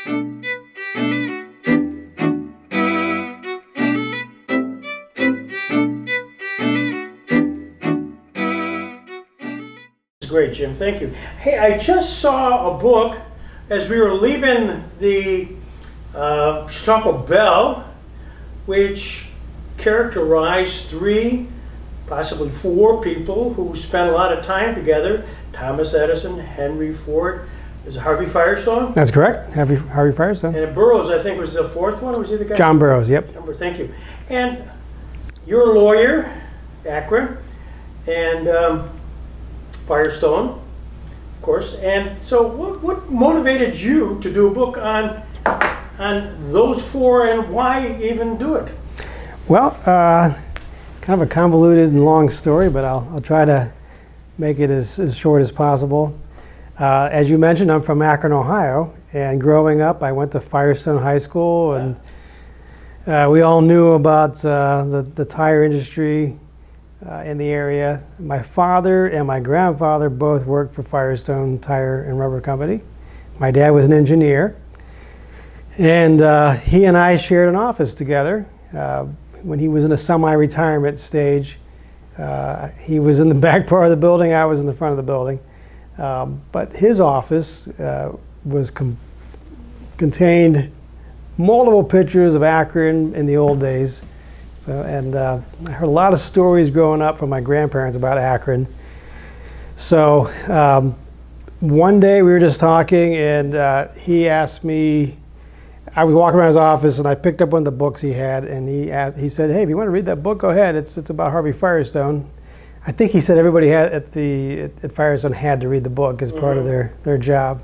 Great, Jim. Thank you. Hey, I just saw a book as we were leaving the Chautauqua Bell, which characterized 3, possibly 4 people who spent a lot of time together. Thomas Edison, Henry Ford, is it Harvey Firestone? That's correct, Harvey Firestone. And Burroughs, I think, was the 4th one. Was he the guy? John Burroughs, yep. Thank you. And you're a lawyer, Akron, and Firestone, of course. And so what motivated you to do a book on those 4 and why even do it? Well, kind of a convoluted and long story, but I'll try to make it as short as possible. As you mentioned, I'm from Akron, Ohio, and growing up I went to Firestone High School, and we all knew about the tire industry in the area. My father and my grandfather both worked for Firestone Tire and Rubber Company. My dad was an engineer, and he and I shared an office together. When he was in a semi-retirement stage, he was in the back part of the building, I was in the front of the building. But his office contained multiple pictures of Akron in the old days. So, and I heard a lot of stories growing up from my grandparents about Akron. So one day we were just talking, and he asked me, I was walking around his office and I picked up one of the books he had, and he said, hey, if you want to read that book, go ahead. It's about Harvey Firestone. I think he said everybody at Firestone had to read the book as part of their job.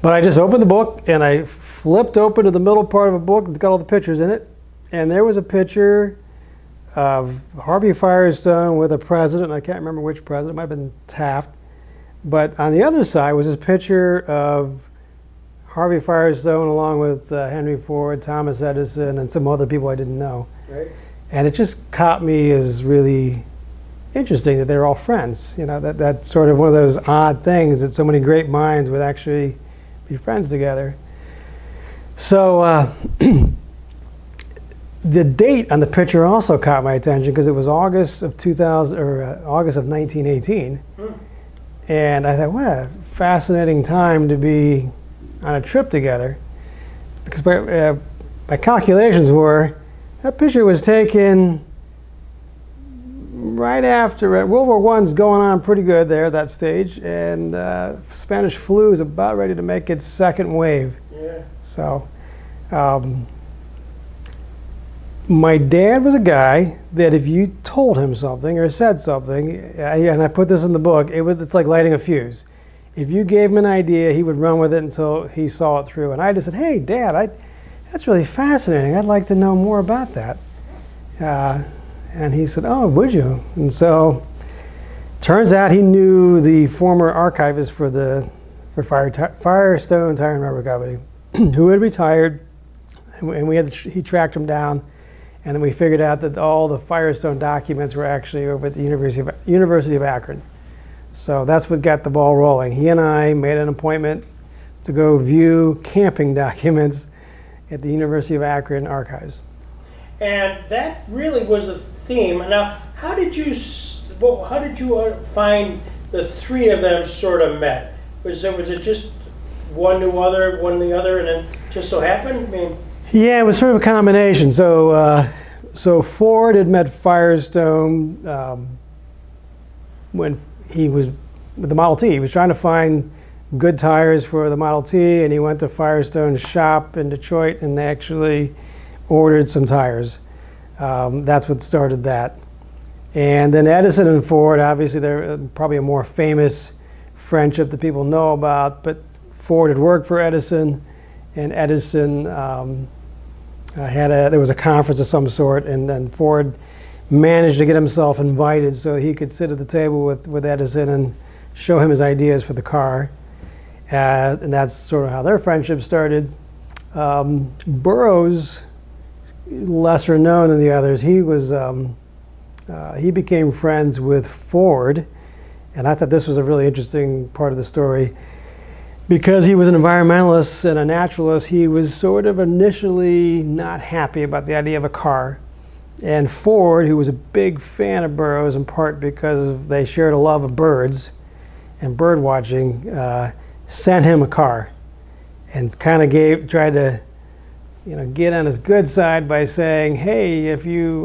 But I just opened the book and I flipped open to the middle part of a book that's got all the pictures in it. And there was a picture of Harvey Firestone with a president. I can't remember which president. It might have been Taft. But on the other side was this picture of Harvey Firestone along with Henry Ford, Thomas Edison, and some other people I didn't know. Right. And it just caught me as really interesting that they're all friends. You know, that's sort of one of those odd things that so many great minds would actually be friends together. So the date on the picture also caught my attention because it was August of 1918, and I thought, what a fascinating time to be on a trip together, because my calculations were that picture was taken right after World War I's going on pretty good there at that stage, and Spanish flu is about ready to make its 2nd wave. Yeah. So. My dad was a guy that if you told him something or said something, and I put this in the book, it's like lighting a fuse. If you gave him an idea, he would run with it until he saw it through. And I just said, hey, Dad, that's really fascinating. I'd like to know more about that. And he said, oh, would you? And so turns out he knew the former archivist for Firestone Tire and Rubber Company, who had retired, and he tracked him down. And then we figured out that all the Firestone documents were actually over at the University of Akron. So that's what got the ball rolling. He and I made an appointment to go view camping documents at the University of Akron archives. And that really was a theme. Now, how did you find the 3 of them sort of met? Was it just one knew other, one the other, and then just so happened? I mean, yeah, it was sort of a combination. So, so Ford had met Firestone when he was with the Model T. He was trying to find good tires for the Model T, and he went to Firestone's shop in Detroit and they actually ordered some tires. That's what started that. And then Edison and Ford, obviously they're probably a more famous friendship that people know about, but Ford had worked for Edison, and Edison there was a conference of some sort, and then Ford managed to get himself invited so he could sit at the table with Edison and show him his ideas for the car. And that's sort of how their friendship started. Burroughs, lesser known than the others, he became friends with Ford, and I thought this was a really interesting part of the story. because he was an environmentalist and a naturalist, he was sort of initially not happy about the idea of a car. And Ford, who was a big fan of Burroughs, in part because they shared a love of birds and bird watching, sent him a car, and kind of tried to, get on his good side by saying, "Hey, if you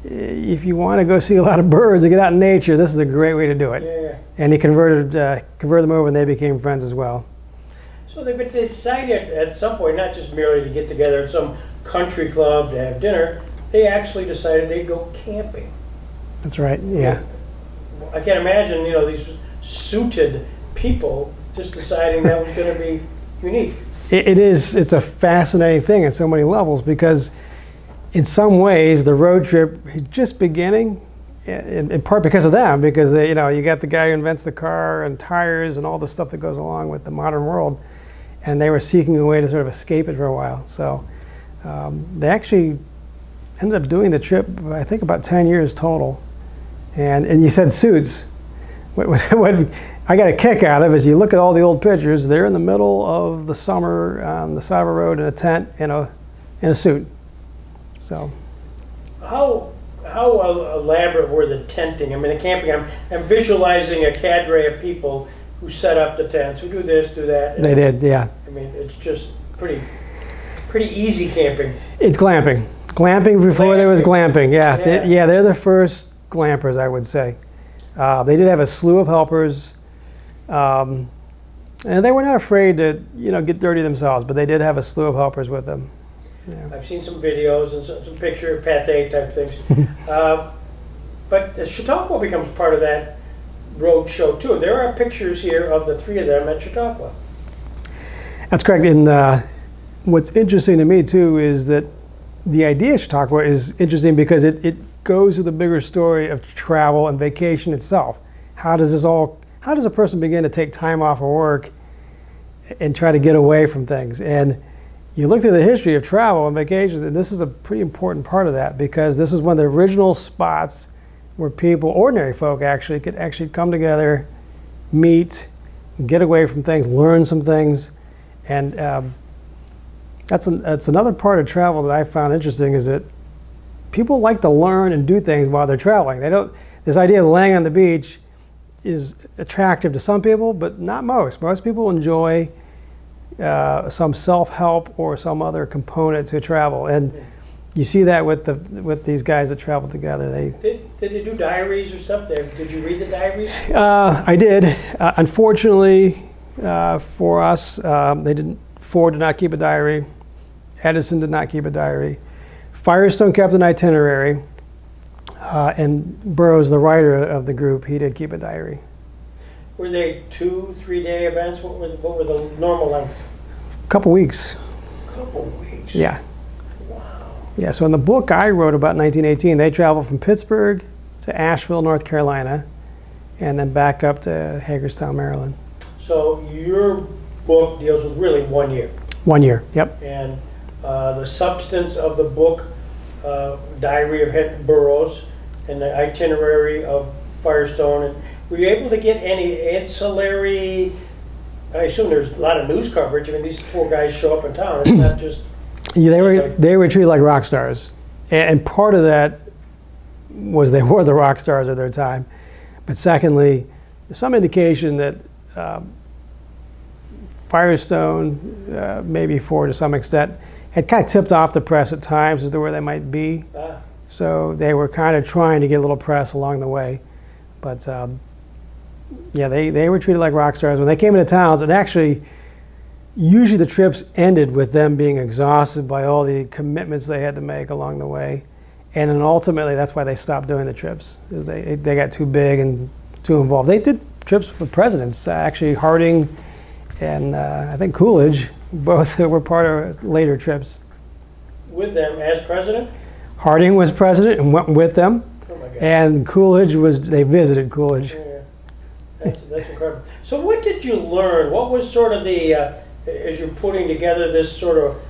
want to go see a lot of birds and get out in nature, this is a great way to do it." Yeah. And he converted them over, and they became friends as well. So they decided at some point, not just merely to get together at some country club to have dinner, they actually decided they'd go camping. That's right, yeah. I can't imagine, these suited people just deciding that was going to be unique. It's a fascinating thing at so many levels, because in some ways the road trip is just beginning, in part because of them, because they, you got the guy who invents the car and tires and all the stuff that goes along with the modern world, and they were seeking a way to sort of escape it for a while. So they actually ended up doing the trip, I think, about 10 years total. And you said suits. What I got a kick out of is you look at all the old pictures, they're in the middle of the summer on the side of a road in a tent in a suit. So how elaborate were the tenting? I mean, the camping. I'm visualizing a cadre of people who set up the tents, who do this, do that. They did, yeah. I mean, it's just pretty easy camping. It's glamping. Glamping before there was glamping, yeah. They're the first glampers, I would say. They did have a slew of helpers, and they were not afraid to, get dirty themselves, but they did have a slew of helpers with them. Yeah. I've seen some videos and some picture Ttey type things. But Chautauqua becomes part of that road show too. There are pictures here of the three of them at Chautauqua. That's correct. And what's interesting to me too is that the idea of Chautauqua is interesting because it goes to the bigger story of travel and vacation itself. How does a person begin to take time off of work and try to get away from things? And you look through the history of travel and vacations, and this is a pretty important part of that, because this is one of the original spots where people, ordinary folk actually, could actually come together, meet, get away from things, learn some things. And that's another part of travel that I found interesting, is that people like to learn and do things while they're traveling. This idea of laying on the beach is attractive to some people, but not most. Most people enjoy some self-help or some other component to travel, and you see that with these guys that travel together. Did they do diaries or something? Did you read the diaries? I did. Unfortunately for us, Ford did not keep a diary. Edison did not keep a diary. Firestone kept an itinerary, and Burroughs, the writer of the group, he did keep a diary. Were they 2-3 day events? What were the normal length? A couple weeks. Couple weeks? Yeah. Wow. Yeah, so in the book I wrote about 1918, they traveled from Pittsburgh to Asheville, North Carolina, and then back up to Hagerstown, Maryland. So your book deals with really 1 year? 1 year, yep. And the substance of the book, diary of Burroughs, and the itinerary of Firestone, and were you able to get any ancillary? I assume there's a lot of news coverage. I mean, these four guys show up in town. It's not just. Yeah, they were treated like rock stars, and part of that was they were the rock stars of their time. But secondly, there's some indication that Firestone, maybe Ford to some extent, had kind of tipped off the press at times as to where they might be. So they were kind of trying to get a little press along the way. But yeah, they were treated like rock stars. When they came into towns, and actually, usually the trips ended with them being exhausted by all the commitments they had to make along the way. And then ultimately, that's why they stopped doing the trips, is they got too big and too involved. They did trips with presidents. Actually, Harding and I think Coolidge, both were part of later trips. With them as president? Harding was president and went with them. Oh my God. And Coolidge they visited Coolidge. Yeah. That's incredible. So what did you learn? What was sort of the, as you're putting together this sort of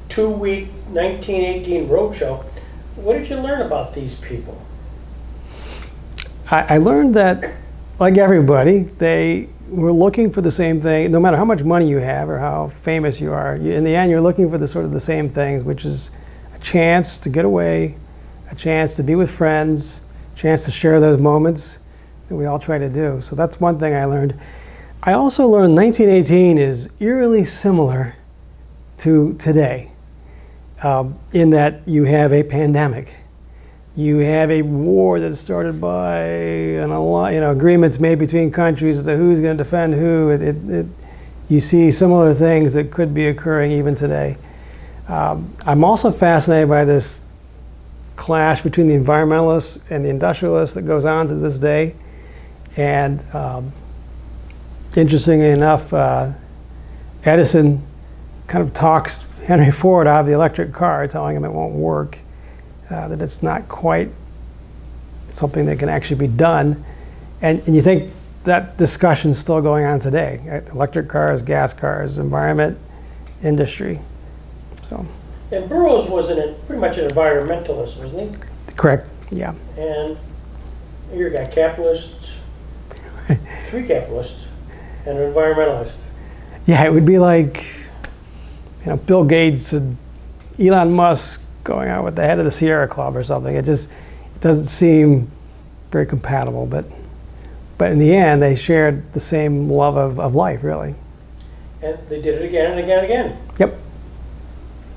2-week 1918 roadshow, what did you learn about these people? I learned that like everybody, they were looking for the same thing. No matter how much money you have or how famous you are, in the end, you're looking for the sort of the same things, which is a chance to get away, a chance to be with friends, a chance to share those moments that we all try to do. So that's one thing I learned. I also learned 1918 is eerily similar to today, in that you have a pandemic. You have a war that's started by agreements made between countries as to who's going to defend who. You see similar things that could be occurring even today. I'm also fascinated by this clash between the environmentalists and the industrialists that goes on to this day. And interestingly enough, Edison kind of talks Henry Ford out of the electric car, telling him it won't work, that it's not quite something that can actually be done. And you think that discussion's still going on today. Electric cars, gas cars, environment, industry. So. And Burroughs was pretty much an environmentalist, wasn't he? Correct, yeah. And you got capitalists, three capitalists, and an environmentalist. Yeah, it would be like, Bill Gates and Elon Musk going out with the head of the Sierra Club or something. It doesn't seem very compatible, but in the end, they shared the same love of life, really. And they did it again and again and again. Yep.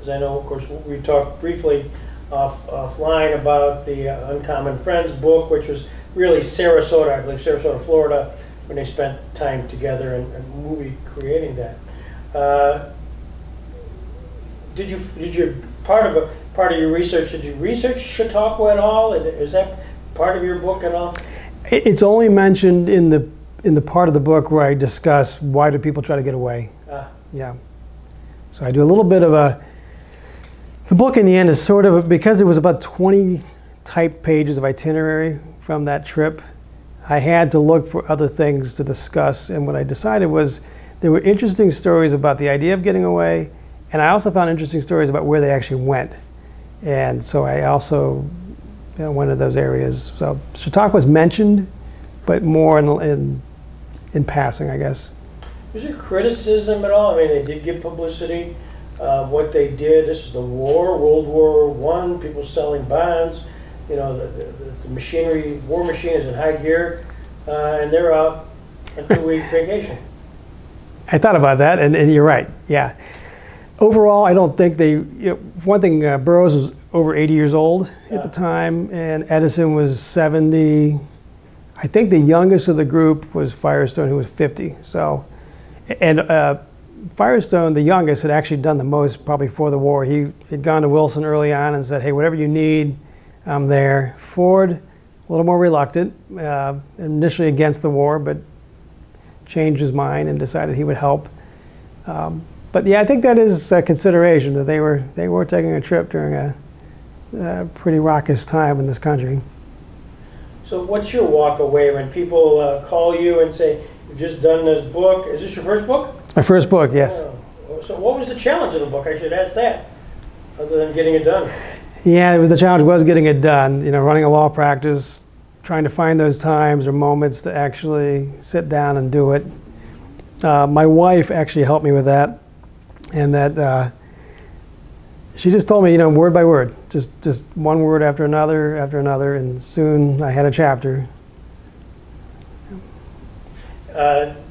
As I know, of course, we talked briefly offline about the Uncommon Friends book, which was really Sarasota, I believe, Sarasota, Florida, when they spent time together and movie creating that. Did you part of your research? Did you research Chautauqua at all? Is that part of your book at all? It's only mentioned in the part of the book where I discuss why do people try to get away. Yeah. So I do a little bit of the book in the end is sort of, because it was about 20 typed pages of itinerary from that trip, I had to look for other things to discuss, and what I decided was there were interesting stories about the idea of getting away, and I also found interesting stories about where they actually went. And so I also went to those areas. So Chautauqua was mentioned, but more in passing, I guess. Was there criticism at all? I mean, they did give publicity. What they did, this is the war, World War I, people selling bonds, the machinery, war machine is in high gear, and they're out on a 2-week vacation. I thought about that, and you're right, yeah. Overall, I don't think they, one thing, Burroughs was over 80 years old at the time, and Edison was 70. I think the youngest of the group was Firestone, who was 50. So, and Firestone, the youngest, had actually done the most probably for the war. He had gone to Wilson early on and said, hey, whatever you need, I'm there. Ford, a little more reluctant, initially against the war, but changed his mind and decided he would help. But yeah, I think that is a consideration, that they were taking a trip during a pretty raucous time in this country. So what's your walk away when people call you and say, you've just done this book? Is this your first book? It's my first book, yes. So what was the challenge of the book? I should ask that, other than getting it done. Yeah, the challenge was getting it done. Running a law practice, trying to find those times or moments to actually sit down and do it. My wife actually helped me with that, and that she just told me, word by word, just one word after another, and soon I had a chapter.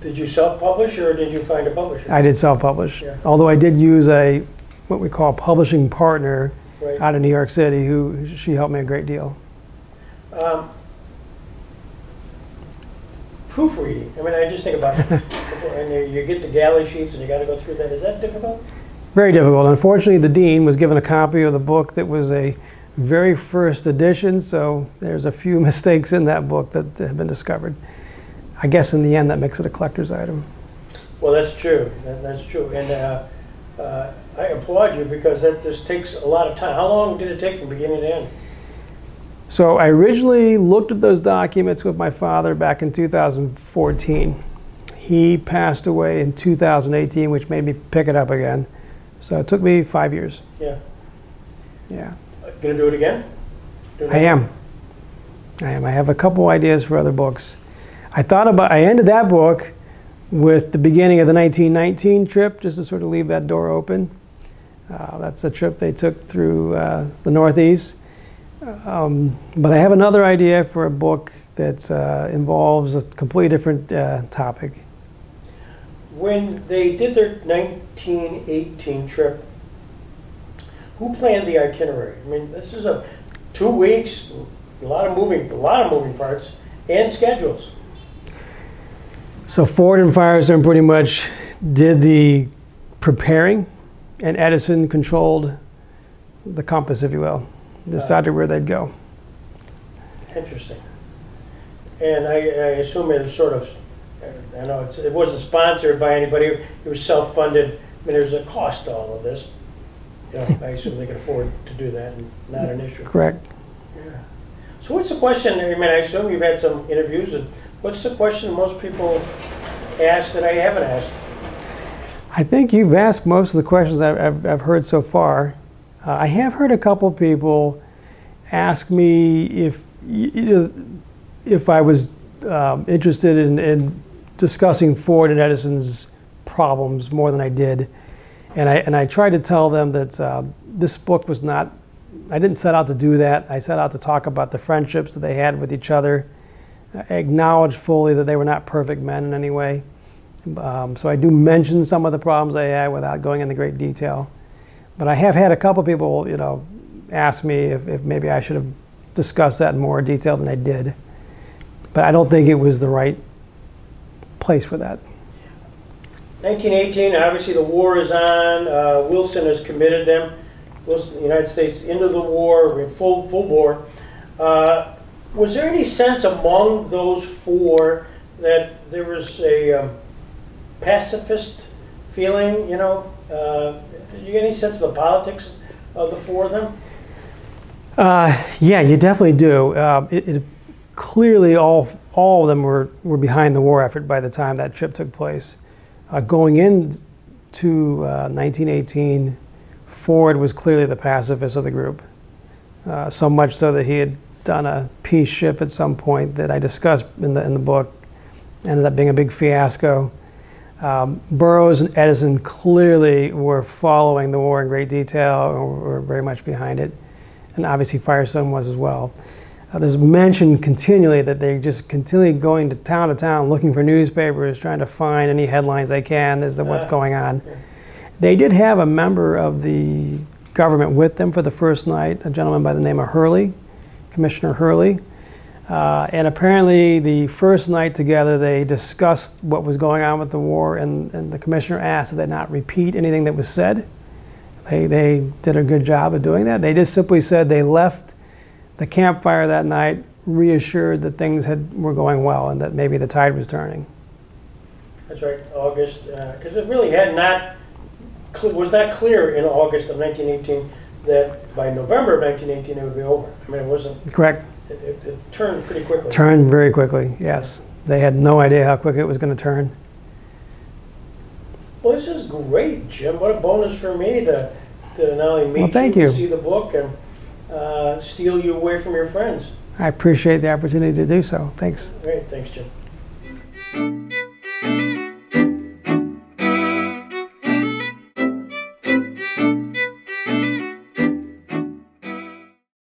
Did you self-publish, or did you find a publisher? I did self-publish, yeah. Although I did use what we call a publishing partner out of New York City, she helped me a great deal. Proofreading. I mean, I just think about it. And you get the galley sheets and you got to go through that. Is that difficult? Very difficult. Unfortunately, the dean was given a copy of the book that was a very first edition, so there's a few mistakes in that book that have been discovered. I guess in the end that makes it a collector's item. Well, that's true. That's true. And I applaud you, because that just takes a lot of time. How long did it take from beginning to end? So I originally looked at those documents with my father back in 2014. He passed away in 2018, which made me pick it up again. So it took me 5 years. Yeah. Yeah. Gonna do it again? I am. I have a couple ideas for other books. I ended that book with the beginning of the 1919 trip, just to sort of leave that door open. That's a trip they took through the Northeast. But I have another idea for a book that involves a completely different topic. When they did their 1918 trip, who planned the itinerary? I mean, this is 2 weeks, a lot of moving parts, and schedules. So Ford and Firestone pretty much did the preparing, and Edison controlled the compass, if you will, decided where they'd go. Interesting. And I assume it was sort of, I know it wasn't sponsored by anybody, it was self-funded. I mean, there's a cost to all of this. You know, I assume they can afford to do that and not an issue. Correct. Yeah. So what's the question, I mean, I assume you've had some interviews, and what's the question most people ask that I haven't asked? I think you've asked most of the questions I've heard so far. I have heard a couple people ask me if I was interested in discussing Ford and Edison's problems more than I did. And I tried to tell them that this book was not, I didn't set out to do that. I set out to talk about the friendships that they had with each other, acknowledge fully that they were not perfect men in any way. So I do mention some of the problems they had without going into great detail. But I have had a couple people, you know, ask me if maybe I should have discussed that in more detail than I did. But I don't think it was the right place for that. 1918, obviously the war is on. Wilson has committed them, Wilson, the United States, into the war, full war. Was there any sense among those four that there was a pacifist feeling, you know? Did you get any sense of the politics of the four of them? Yeah, you definitely do. It clearly all of them were behind the war effort by the time that trip took place. Going into 1918, Ford was clearly the pacifist of the group. So much so that he had done a peace ship at some point that I discussed in the book. Ended up being a big fiasco. Burroughs and Edison clearly were following the war in great detail, or were very much behind it. And obviously Firestone was as well. There's mentioned continually that they just continually going to town looking for newspapers, trying to find any headlines they can as to what's going on. They did have a member of the government with them for the first night, a gentleman by the name of Hurley, Commissioner Hurley. And apparently the first night together they discussed what was going on with the war, and the commissioner asked that they not repeat anything that was said. They did a good job of doing that. They just simply said they left the campfire that night reassured that things were going well and that maybe the tide was turning. That's right, August, because it really was not clear in August of 1918 that by November of 1918 it would be over. I mean, it wasn't. Correct. It turned pretty quickly. Turned very quickly, yes. They had no idea how quick it was going to turn. Well, this is great, Jim. What a bonus for me to not only meet you, see the book, and steal you away from your friends. I appreciate the opportunity to do so. Thanks. Great. Thanks, Jim.